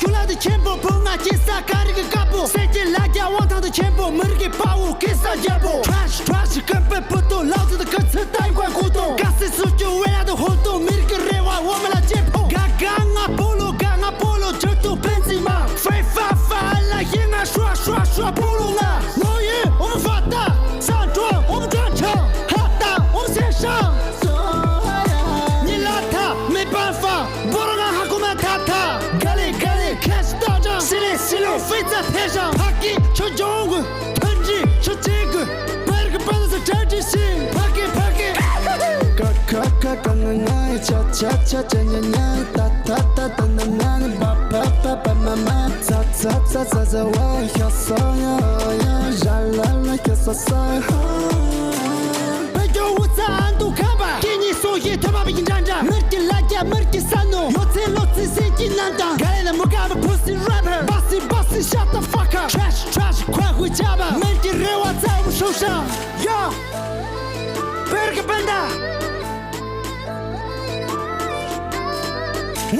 有来的前锋碰啊金沙干这个嘎布，谁进来家望他的前锋门给把握给啥也不 trash 根本不懂，老子的歌词单块古董，干谁说就未来的活动，每个人话我们来解剖，嘎啊菠萝，这都本子嘛，非法了，硬啊刷不拢了，老爷我们发达，上桌我们专程，哈达我们线上。你邋遢没办法，不能让哈古曼塔塔，咖喱开始打仗，稀里飞在天上，帕基成中国，囤积成这个，摆了个板子在这执行，帕基。嘎cha cha nya ta na pa mama za wa ya sa ya la ya sa 本就无在暗度看吧，给你所以他妈被你站着，门给来家门给三弄，有钱老子谁进难当，看来的木嘎巴 pussy rapper， bossy shut the fuck up， trash 快回家吧，门给人娃在我们手上 ，yo， 贝尔个笨蛋。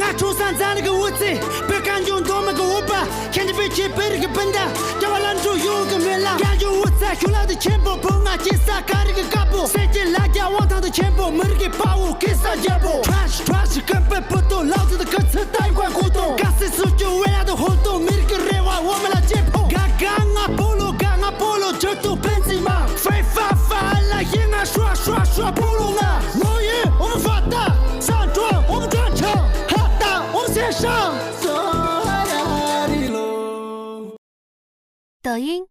俺初三在那个屋子，别感觉多么个五百，看你被气背了个笨蛋，叫我拦住有个月亮，感觉我在有来的前锋碰啊金沙干这个嘎布，谁进来家望他的前锋门给把握给啥也不 trash 根本不懂，老子的歌词单块古董，干谁说就未来的活动，每个人话我们来解剖，嘎啊菠萝，这都本子嘛，非法了，硬啊刷不拢了，老爷我们发达，上桌我们专程。线上，抖音。